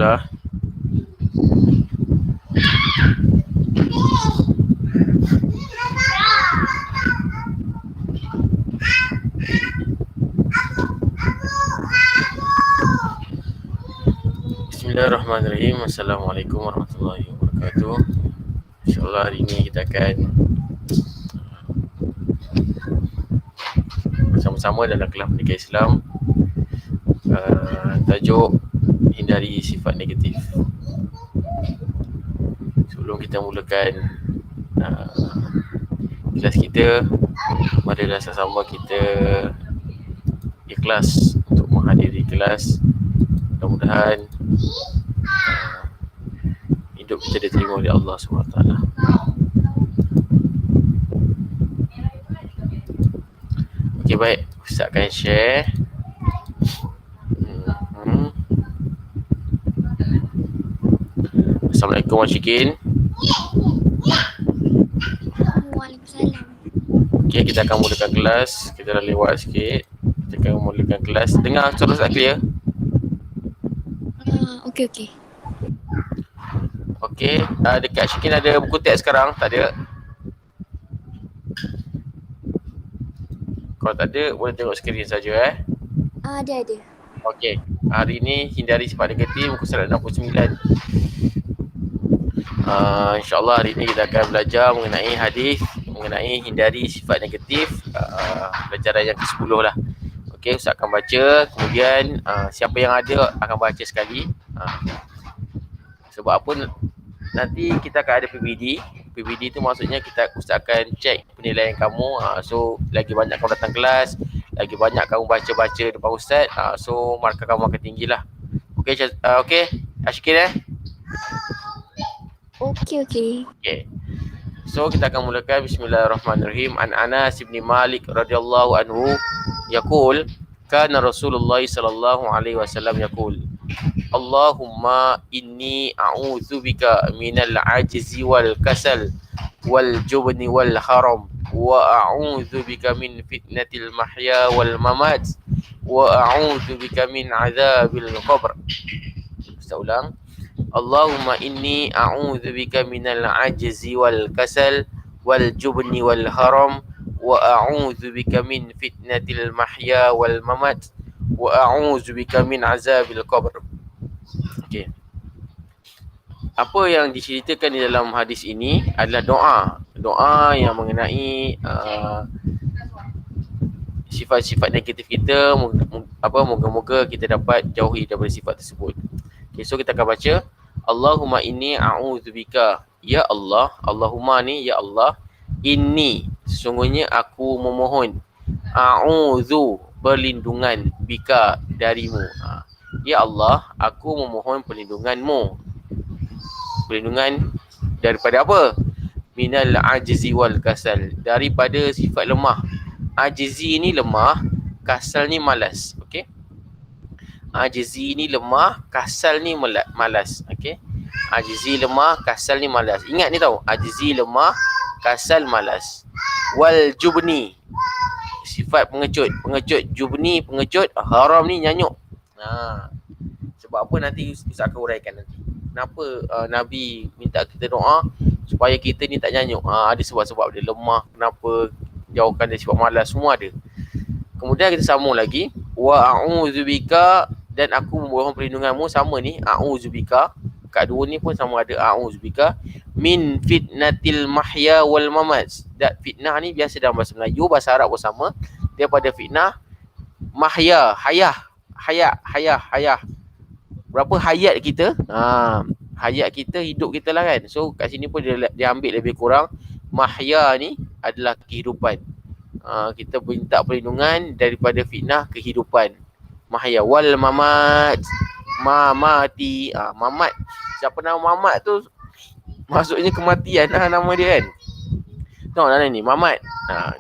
Bismillah. Bismillahirrahmanirrahim. Assalamualaikum warahmatullahi wabarakatuh. InsyaAllah hari ini kita akan bersama-sama dalam kelas pendidikan Islam. Tajuk hindari sifat negatif. Sebelum kita mulakan kelas kita, marilah sama-sama kita ikhlas untuk menghadiri kelas. Mudah-mudahan hidup kita diterima oleh Allah SWT. Okey, baik. Ustaz akan share. Assalamualaikum Wan Syikin. Waalaikumsalam. Okey, kita akan mulakan kelas. Kita dah lewat sikit. Kita akan mulakan kelas. Dengar suara Ustaz clear? Okey. Okey, dekat Syikin ada buku teks sekarang? Tak ada? Kalau tak ada, boleh tengok skrin saja Ada. Okey, hari ni hindari sifat negatif, muka surat 69. InsyaAllah hari ni kita akan belajar mengenai hadis, mengenai hindari sifat negatif, pelajaran yang ke-10 lah. Okey, Ustaz akan baca, kemudian siapa yang ada akan baca sekali. Sebab apa, nanti kita akan ada PBD. PBD tu maksudnya Ustaz akan cek penilaian kamu. So lagi banyak kamu datang kelas, lagi banyak kamu baca-baca depan Ustaz, so markah kamu akan tinggi lah. Okey, okey Ashkin Okey. Okay. So kita akan mulakan. Bismillahirrahmanirrahim. An Anas bin Malik radhiyallahu anhu yaqul kana Rasulullah sallallahu alaihi wasallam yaqul Allahumma inni a'udzubika minal ajzi wal kasal wal jubni wal haram wa a'udzubika min fitnatil mahya wal mamat wa a'udzubika min adzabil qabr. Ustaz ulang. Allahumma inni a'udzubika minal ajzi wal kasal wal jubni wal haram wa a'udzubika min fitnatil mahya wal mamat wa a'udzubika min azabil qabr. Okey. Apa yang diceritakan di dalam hadis ini adalah doa yang mengenai sifat-sifat negatif kita. Moga-moga kita dapat jauhi daripada sifat tersebut. Okay, so kita akan baca. Allahumma inni a'udzubika. Ya Allah, Allahumma ni ya Allah. Inni, sesungguhnya aku memohon. A'udzu, perlindungan, bika, darimu. Ya Allah, aku memohon perlindunganmu. Perlindungan daripada apa? Minal ajzi wal kasal, daripada sifat lemah. Ajzi ni lemah, kasal ni malas. Okey. Ajzi ni lemah, kasal ni malas. Okey. Ajzi lemah, kasal ni malas. Ingat ni tau, ajzi lemah, kasal malas. Wal jubni, sifat pengecut. Jubni pengecut, haram ni nyanyuk. Sebab apa nanti Ustaz akan uraikan nanti. Kenapa Nabi minta kita doa supaya kita ni tak nyanyuk. Ada sebab-sebab dia lemah, kenapa jauhkan dari sifat malas, semua ada. Kemudian kita sambung lagi. Wa a'udzubika, dan aku memohon perlindunganmu, sama ni a'udzubika. Kat dua ni pun sama ada a'udzubika min fitnatil mahya wal mamat. Dan fitnah ni biasa dalam bahasa Melayu, bahasa Arab pun sama. Daripada fitnah mahya, hayah. Berapa hayat kita? Hayat kita, hidup kita lah kan. So kat sini pun dia ambil lebih kurang mahya ni adalah kehidupan. Kita minta perlindungan daripada fitnah kehidupan. Mahya wal mamat, mamati. Mamat, siapa nama mamat tu maksudnya kematian lah nama dia kan. Tengok mana ni, mamat.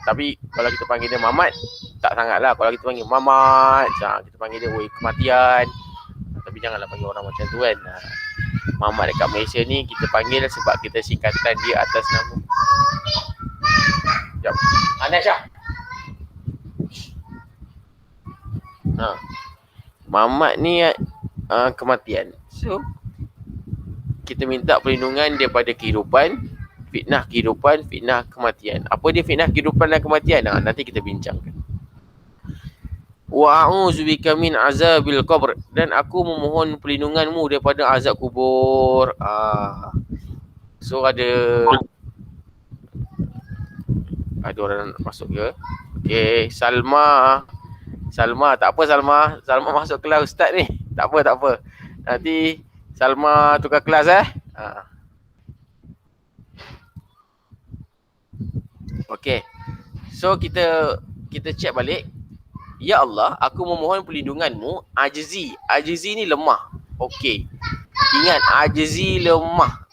Tapi kalau kita panggil dia mamat, tak sangat lah. Kalau kita panggil mamat, kita panggil dia kematian. Tapi janganlah panggil orang macam tu kan. Mamat dekat Malaysia ni kita panggil sebab kita singkatan dia atas nama. Sekejap. Syah. Mamat ni kematian. So kita minta perlindungan daripada kehidupan, fitnah kematian. Apa dia fitnah kehidupan dan kematian? Nanti kita bincangkan. Wa a'udzubika min azabil qabr, dan aku memohon perlindunganmu daripada azab kubur. So ada orang masuk ke? Okey, Salma, tak apa Salma masuk kelas ustaz ni. Tak apa. Nanti Salma tukar kelas Okey. So kita check balik. Ya Allah, aku memohon perlindunganmu. Ajzi ni lemah. Okey. Ingat, ajzi lemah.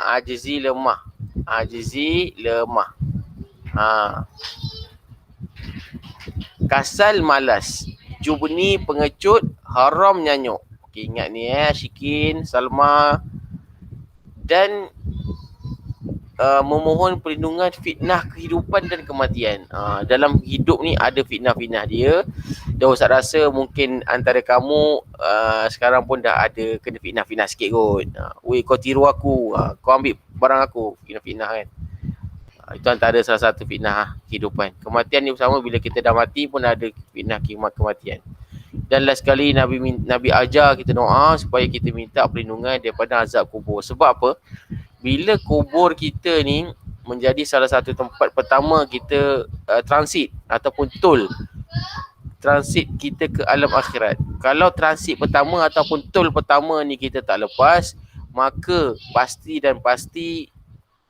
Ajzi lemah. Kasal malas, jubni pengecut, haram nyanyuk. Okey, ingat ni Syikin, Salma. Dan memohon perlindungan fitnah kehidupan dan kematian. Dalam hidup ni ada fitnah-fitnah dia. Dan Ustaz rasa mungkin antara kamu sekarang pun dah ada kena fitnah-fitnah sikit kot. Weh, kau tiru aku, kau ambil barang aku, fitnah kan. Itu antara salah satu fitnah kehidupan. Kematian ni bersama, bila kita dah mati pun ada fitnah kematian. Dan last sekali Nabi ajar kita doa supaya kita minta perlindungan daripada azab kubur. Sebab apa? Bila kubur kita ni menjadi salah satu tempat pertama kita transit ataupun tol transit kita ke alam akhirat. Kalau transit pertama ataupun tol pertama ni kita tak lepas, maka pasti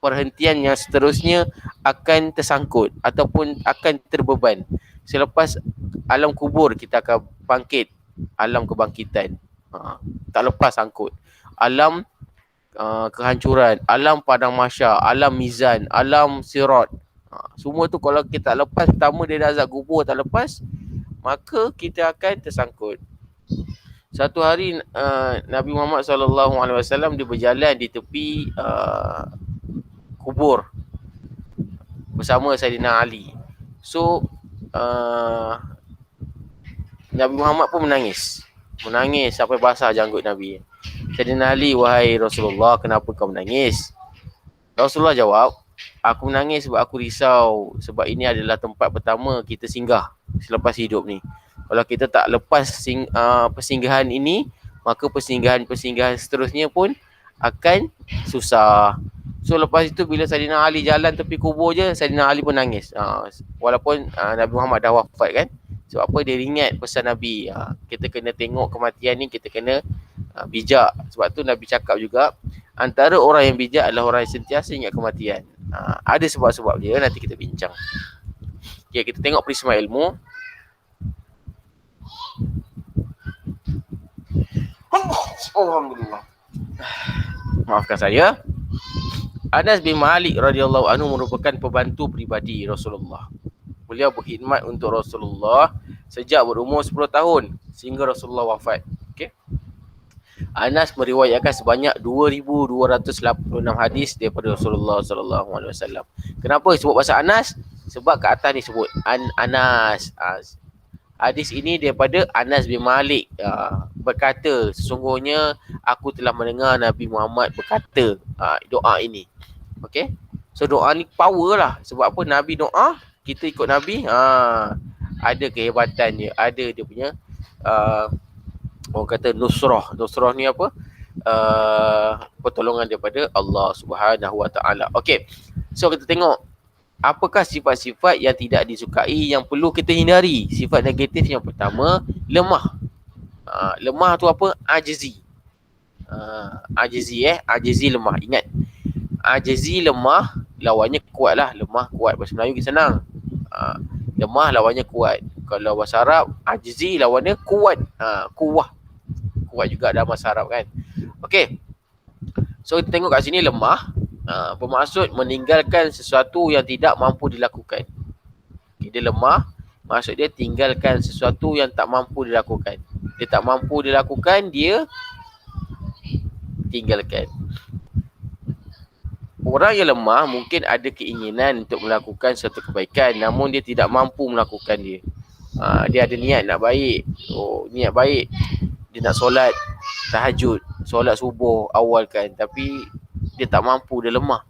perhentian yang seterusnya akan tersangkut ataupun akan terbeban. Selepas alam kubur kita akan bangkit, alam kebangkitan. Tak lepas sangkut. Alam kehancuran, alam padang mahsyar, alam mizan, alam sirat. Semua tu kalau kita tak lepas, pertama dia dah azab kubur tak lepas, maka kita akan tersangkut. Satu hari Nabi Muhammad SAW dia berjalan di tepi kubur bersama Saidina Ali. So Nabi Muhammad pun menangis sampai basah janggut Nabi. Saidina Ali, wahai Rasulullah, kenapa kau menangis? Rasulullah jawab, aku menangis sebab aku risau, sebab ini adalah tempat pertama kita singgah selepas hidup ni. Kalau kita tak lepas persinggahan ini, maka persinggahan seterusnya pun akan susah. So lepas itu bila Saidina Ali jalan tepi kubur je, Saidina Ali pun nangis. Walaupun Nabi Muhammad dah wafat kan. Sebab apa? Dia ingat pesan Nabi. Kita kena tengok kematian ni, kita kena bijak. Sebab tu Nabi cakap juga, antara orang yang bijak adalah orang yang sentiasa ingat kematian. Ada sebab-sebab dia, nanti kita bincang. Okay, kita tengok prisma ilmu. Alhamdulillah. Maafkan saya. Anas bin Malik radhiyallahu anhu merupakan pembantu pribadi Rasulullah. Beliau berkhidmat untuk Rasulullah sejak berumur 10 tahun sehingga Rasulullah wafat. Okey. Anas meriwayatkan sebanyak 2286 hadis daripada Rasulullah sallallahu alaihi wasallam. Kenapa sebut pasal Anas? Sebab kat atas ni sebut Anas. Hadis ini daripada Anas bin Malik berkata, sesungguhnya aku telah mendengar Nabi Muhammad berkata doa ini. Okey. So doa ni power lah. Sebab apa? Nabi doa, kita ikut Nabi, ada kehebatan dia, ada dia punya orang kata nusrah. Nusrah ni apa? Pertolongan daripada Allah Subhanahu Wa Taala. Okey. So kita tengok apakah sifat-sifat yang tidak disukai yang perlu kita hindari. Sifat negatif yang pertama, lemah. Lemah tu apa? Ajzi. Ajzi lemah. Ingat. Ajzi lemah lawannya kuat lah. Lemah kuat. Bahasa Melayu kita senang. Lemah lawannya kuat. Kalau bahasa Arab, ajzi lawannya kuat. Kuat. Kuat juga dalam bahasa Arab kan. Okey. So kita tengok kat sini lemah. Bermaksud meninggalkan sesuatu yang tidak mampu dilakukan. Okay, dia lemah, maksud dia tinggalkan sesuatu yang tak mampu dilakukan. Dia tak mampu dilakukan, dia tinggalkan. Orang yang lemah mungkin ada keinginan untuk melakukan suatu kebaikan, namun dia tidak mampu melakukan dia. Dia ada niat nak baik. Niat baik. dia nak solat tahajud, solat subuh awal kan, tapi dia tak mampu, dia lemah.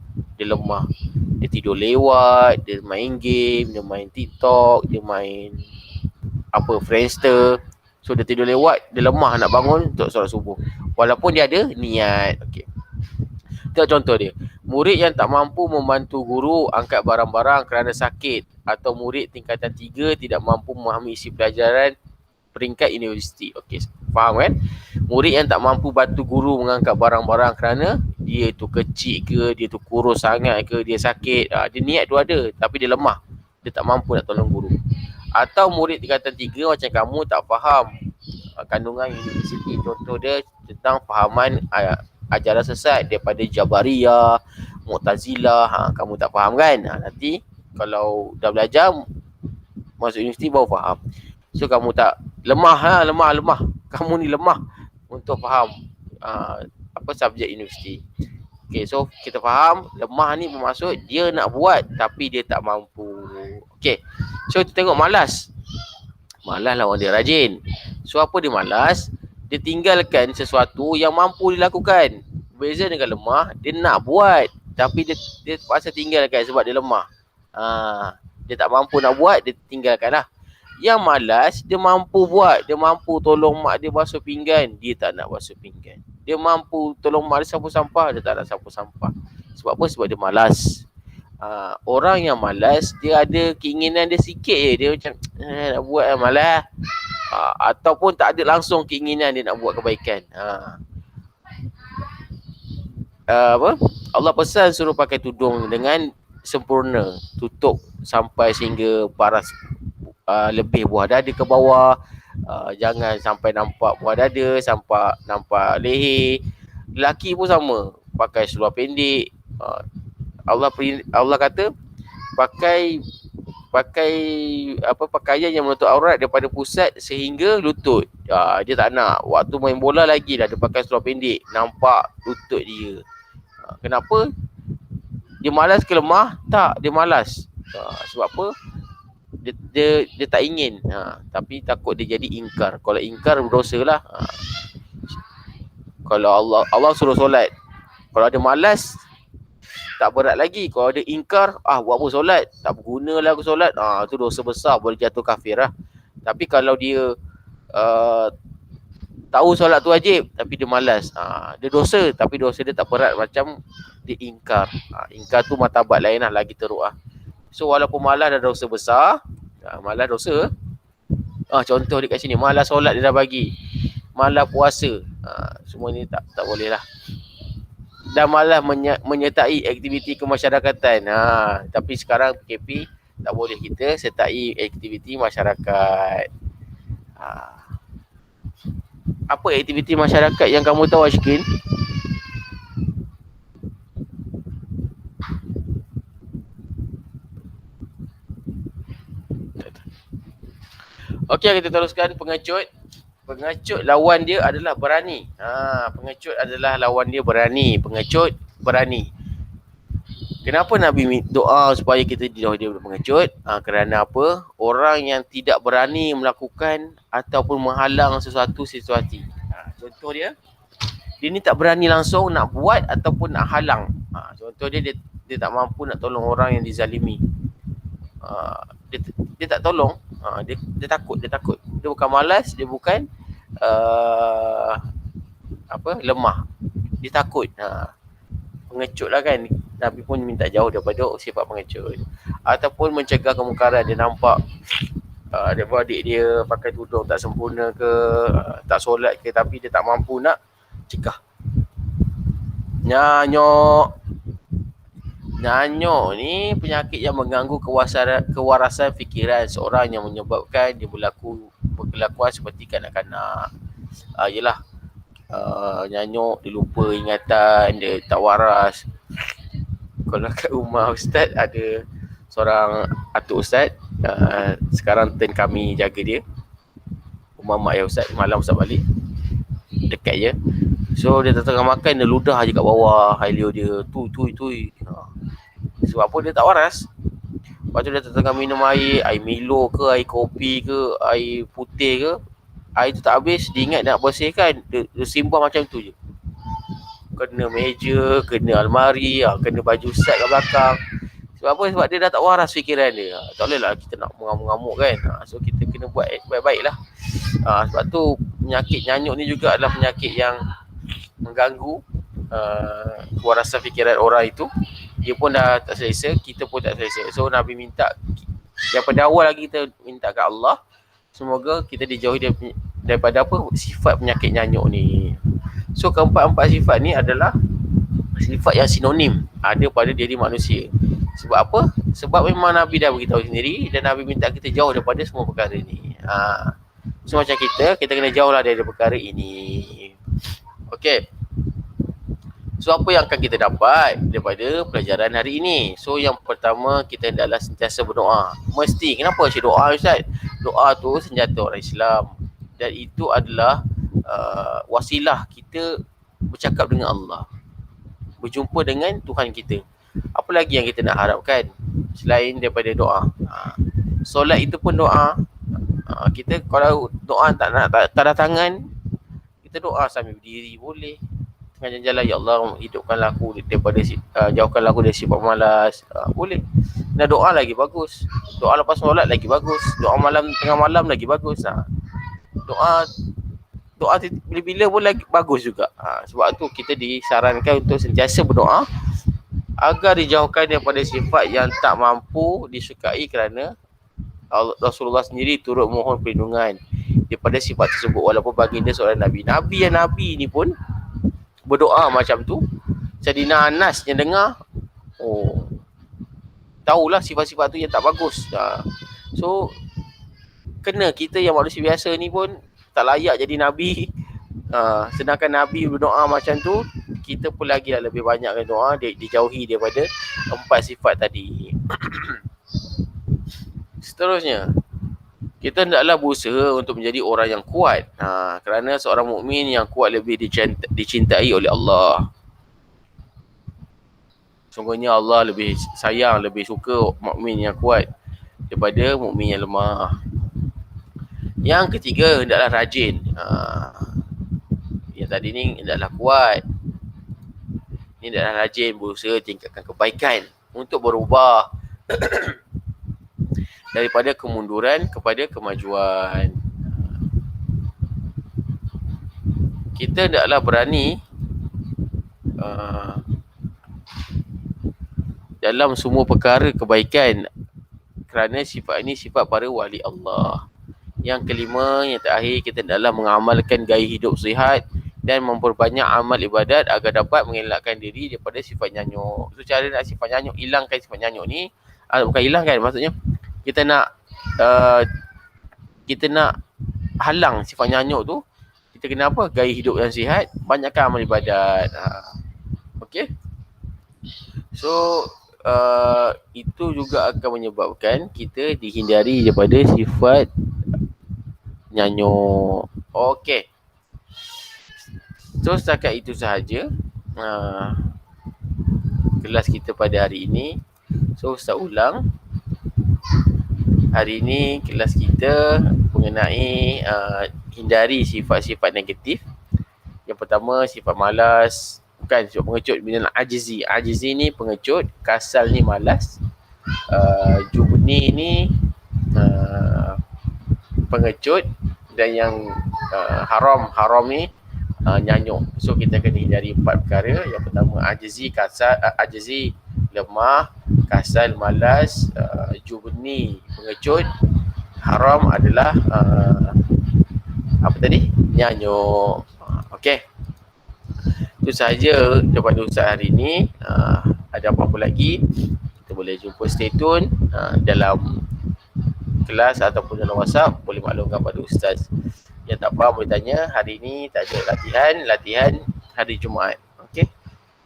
Dia tidur lewat, dia main game, dia main TikTok, dia main Friendster. So dia tidur lewat, dia lemah nak bangun untuk solat subuh. Walaupun dia ada niat. Okey. Tengok contoh dia. Murid yang tak mampu membantu guru angkat barang-barang kerana sakit, atau murid tingkatan 3 tidak mampu memahami isi pelajaran peringkat universiti. Okey, faham kan? Murid yang tak mampu bantu guru mengangkat barang-barang kerana dia tu kecil ke, dia tu kurus sangat ke, dia sakit. Dia niat tu ada tapi dia lemah. Dia tak mampu nak tolong guru. Atau murid tingkatan 3 macam kamu tak faham kandungan universiti. Contoh dia tentang fahaman ajaran sesat daripada Jabariyah, Mu'tazilah. Kamu tak faham kan? Nanti kalau dah belajar masuk universiti baru faham. So kamu tak lemah. Kamu ni lemah untuk faham subjek universiti. Okay, so kita faham lemah ni bermaksud dia nak buat tapi dia tak mampu. Okay, so kita tengok malas. Malas lawan dia rajin. So apa dia malas? Dia tinggalkan sesuatu yang mampu dilakukan. Beza dengan lemah, dia nak buat tapi dia terpaksa tinggalkan sebab dia lemah. Dia tak mampu nak buat, dia tinggalkan lah. Yang malas, dia mampu buat. Dia mampu tolong mak dia basuh pinggan, dia tak nak basuh pinggan. Dia mampu tolong mak dia sapu sampah, dia tak nak sapu sampah. Sebab apa? Sebab dia malas. Orang yang malas, dia ada keinginan dia sikit je. Dia macam nak buat malas. Ataupun tak ada langsung keinginan dia nak buat kebaikan. Allah pesan suruh pakai tudung dengan sempurna, tutup sampai sehingga paras lebih buah dada ke bawah. Jangan sampai nampak buah dada, sampai nampak leher. Lelaki pun sama, pakai seluar pendek. Allah kata pakai pakaian yang menutup aurat daripada pusat sehingga lutut. Dia tak nak. Waktu main bola lagi dah dia pakai seluar pendek, nampak lutut dia. Kenapa? Dia malas ke lemah? Tak, dia malas. Sebab apa? Dia tak ingin. Tapi takut dia jadi ingkar. Kalau ingkar berdosa lah. Kalau Allah suruh solat, kalau ada malas tak berat lagi. Kalau ada ingkar, buat apa solat? Tak berguna lah aku solat. Tu dosa besar, boleh jatuh kafir lah. Tapi kalau dia tahu solat tu wajib tapi dia malas, dia dosa tapi dosa dia tak berat macam dia ingkar. Ingkar tu martabat lain lah, lagi teruk lah. So walaupun malas dah dosa besar, malas dosa. Contoh dekat sini, malas solat dia dah bagi, malas puasa, semua ni tak boleh lah. Dan malas menyertai aktiviti kemasyarakatan. Tapi sekarang PKP tak boleh kita sertai aktiviti masyarakat. Apa aktiviti masyarakat yang kamu tahu, Ashkin? Okey, kita teruskan pengecut. Pengecut lawan dia adalah berani. Pengecut adalah lawan dia berani. Pengecut berani. Kenapa Nabi doa supaya kita dijauhi daripada pengecut? Kerana apa? Orang yang tidak berani melakukan ataupun menghalang sesuatu. Contoh dia ni tak berani langsung nak buat ataupun nak halang. Contoh dia tak mampu nak tolong orang yang dizalimi. Dia tak tolong. Dia takut. Dia bukan malas, dia bukan lemah. Dia takut. Pengecut lah kan. Nabi pun minta jauh daripada sifat pengecut. Ataupun mencegah kemungkaran. Dia nampak adik dia pakai tudung tak sempurna ke, tak solat ke, tapi dia tak mampu nak cegah. Nyanyok ni penyakit yang mengganggu kewarasan fikiran seorang yang menyebabkan dia berkelakuan seperti kanak-kanak. Nyanyok, dia lupa ingatan, dia tak waras. Kalau kat rumah ustaz ada seorang atuk ustaz, sekarang turn kami jaga dia. Rumah mak ya ustaz, malam ustaz balik, dekat je. So dia tengah makan, dia ludah je kat bawah air liur dia, tui. Sebab apa? Dia tak waras. Lepas tu dia tengah minum air Milo ke, air kopi ke, air putih ke, Air tu tak habis, dia ingat nak bersihkan, dia simbah macam tu je. Kena meja, kena almari, kena baju set kat belakang. Sebab apa? Sebab dia dah tak waras fikiran dia. Tak boleh lah kita nak mengamuk-ngamuk kan. So kita kena buat baik-baik lah. Sebab tu penyakit nyanyuk ni juga adalah penyakit yang mengganggu kewarasan fikiran orang itu. Dia pun dah tak selesa, kita pun tak selesa. So Nabi minta, daripada awal lagi kita minta kat Allah, semoga kita dijauhi daripada apa? Sifat penyakit nyanyuk ni. So keempat-empat sifat ni adalah sifat yang sinonim ada pada diri manusia. Sebab apa? Sebab memang Nabi dah beritahu sendiri dan Nabi minta kita jauh daripada semua perkara ni. So macam kita kena jauh lah dari perkara ini. Okay. So apa yang akan kita dapat daripada pelajaran hari ini? So yang pertama, kita hendaklah sentiasa berdoa. Mesti. Kenapa asyik doa, Ustaz? Doa tu senjata orang Islam. Dan itu adalah wasilah kita bercakap dengan Allah, berjumpa dengan Tuhan kita. Apa lagi yang kita nak harapkan selain daripada doa? Solat itu pun doa. Kita kalau doa tak ada tangan, kita doa sambil berdiri boleh. Tengah jalan, ya Allah hidupkanlah aku daripada jauhkanlah aku dari sifat malas. Boleh. Dan doa lagi bagus. Doa lepas solat lagi bagus. Doa malam, tengah malam lagi bagus. Doa bila-bila pun lagi bagus juga. Sebab tu kita disarankan untuk sentiasa berdoa agar dijauhkan daripada sifat yang tak mampu disukai, kerana Rasulullah sendiri turut mohon perlindungan daripada sifat tersebut. Walaupun baginda seorang Nabi. Nabi ni pun berdoa macam tu. Sayyidina Anas yang dengar, tahulah sifat-sifat tu yang tak bagus. So kena kita yang manusia biasa ni pun tak layak jadi Nabi. Sedangkan Nabi berdoa macam tu, kita pun lagi lah lebih banyak doa dijauhi daripada empat sifat tadi. Seterusnya, kita hendaklah berusaha untuk menjadi orang yang kuat. Kerana seorang mukmin yang kuat lebih dicintai oleh Allah. Sungguhnya Allah lebih sayang, lebih suka mukmin yang kuat daripada mukmin yang lemah. Yang ketiga, hendaklah rajin. Yang tadi ni hendaklah kuat. Ini hendaklah rajin, berusaha tingkatkan kebaikan untuk berubah daripada kemunduran kepada kemajuan. Kita hendaklah berani dalam semua perkara kebaikan, kerana sifat ini sifat para wali Allah. Yang kelima, yang terakhir, kita hendaklah mengamalkan gaya hidup sihat dan memperbanyak amal ibadat agar dapat mengelakkan diri daripada sifat nyanyuk. So cara nak sifat nyanyuk, hilangkan sifat nyanyuk ni, bukan hilangkan, maksudnya kita nak halang sifat nyanyuk tu. Kita kena apa? Gaya hidup yang sihat, banyakkan amal ibadat. Okay. So itu juga akan menyebabkan kita dihindari daripada sifat nyanyuk. Okay. So setakat itu sahaja kelas kita pada hari ini. So Ustaz ulang, hari ini kelas kita mengenai hindari sifat-sifat negatif. Yang pertama, sifat malas. Bukan sifat pengecut, minal ajizi. Ajizi ni pengecut, kasal ni malas, jubni ni pengecut, dan yang haram ni nyanyuk. So kita kena hindari empat perkara. Yang pertama ajizi, kasal, ajizi lemah, kasal malas, jubni pengecut, haram adalah apa tadi? Nyanyuk. Okey. Itu sahaja daripada Ustaz hari ini. Ada apa-apa lagi, kita boleh jumpa, stay tune dalam kelas ataupun dalam WhatsApp. Boleh maklumkan pada Ustaz. Yang tak faham boleh tanya. Hari ini tak ada latihan hari Jumaat. Okey.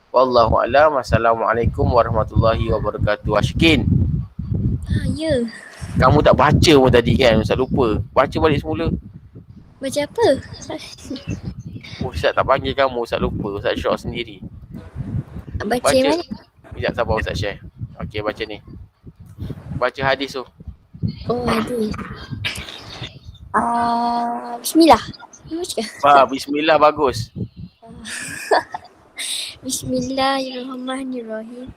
Wallahu a'lam. Assalamualaikum warahmatullahi wabarakatuh. Ashkin, Ya. kamu tak baca pun tadi kan? Ustaz lupa. Baca balik semula. Baca apa? Ustaz tak panggil kamu, Ustaz lupa. Ustaz share sendiri. Baca yang mana? Sekejap, sabar Ustaz share. Okey, baca ni. Baca hadis tu. Oh, hadis. Bismillah. Apa cakap? Bismillah bagus. Bismillahirrahmanirrahim.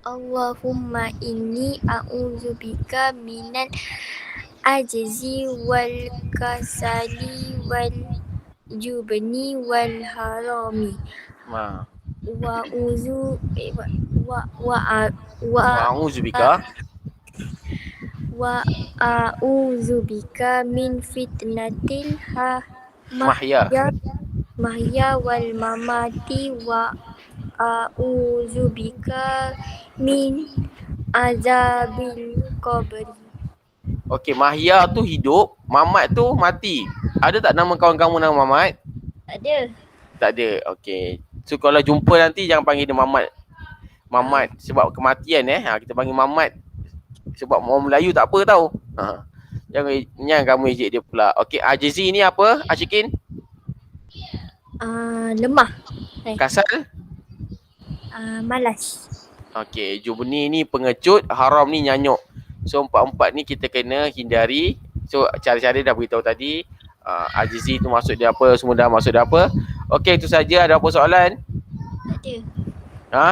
Allahumma inni a'udzubika minal ajzi wal kasali wal jubni wal harami Ha. wa uzu wa Wa'udzubika wa a'udzubika min fitnatil mahya. mahya wal mamati wa a'udzubika min azabil qabri. Okey, mahya tu hidup, mamat tu mati. Ada tak nama kawan kamu nama Mamat? Ada. Tak ada. Okey. So kalau jumpa nanti jangan panggil dia Mamat. Mamat sebab kematian kita panggil Mamat sebab orang Melayu tak apa tau. Jangan kamu ejek dia pula. Okey, ajizi ni apa? Ashikin? Lemah. Kasal? Malas. Okey, jubni ni pengecut, haram ni nyanyuk. So empat-empat ni kita kena hindari. So cara-cara dah beritahu tadi. Ajizi tu maksud dia apa, semua dah maksud dia apa. Okey, itu saja. Ada apa soalan? Tak ada. Ha?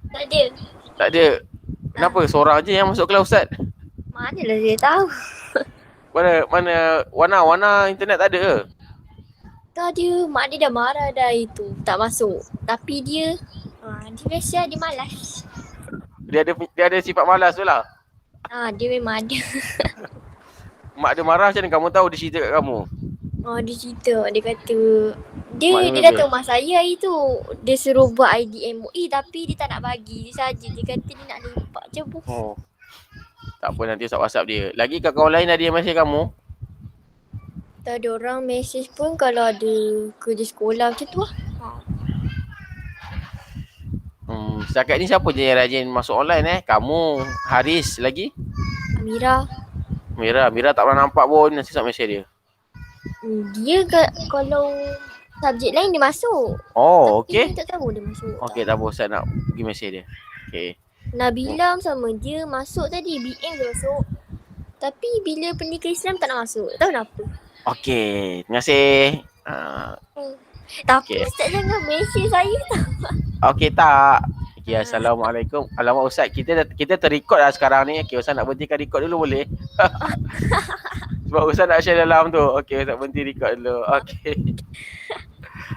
Tak ada. Tak ada. Kenapa? Seorang je yang masuk kelas Ustaz. Manalah saya tahu. Mana Wana internet tak ada ke? Tak ada. Mak dia dah marah dah itu. Tak masuk. Tapi dia biasa dia malas. Dia ada sifat malas tu lah. Dia memang ada. Mak dia marah macam mana kamu tahu dia cerita kat kamu? Dia cerita. Dia kata Mak dia dia datang rumah saya hari tu. Dia suruh buat ID MOE tapi dia tak nak bagi. Dia saja. Dia kata dia nak lepak je. Oh. Tak apa, nanti Ustaz WhatsApp dia. Lagi kawan lain ada yang mesej kamu? Tak ada orang mesej pun kalau ada kerja sekolah macam tu lah. Setakat ni siapa je yang rajin masuk online Kamu, Haris lagi? Amira. Mira tak pernah nampak pun nanti Ustaz mesej dia. Dia kalau subjek lain dia masuk. Oh, Tapi okey. dia tak tahu dia masuk. Okey, tak apa Ustaz nak pergi mesej dia. Okey. Nabila sama dia masuk tadi. BM dia masuk. Tapi bila pendidikan Islam tak nak masuk. Tak tahu kenapa. Okey, terima kasih. Tapi Okey. Ustaz jangan mesej saya tau. Okey tak. Okey, Assalamualaikum. Alamak Ustaz, kita terrecord lah sekarang ni. Okey, Ustaz nak berhentikan record dulu boleh? Sebab Ustaz nak share dalam tu. Okey, Ustaz berhenti record dulu. Okey.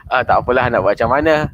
Tak apalah nak buat macam mana.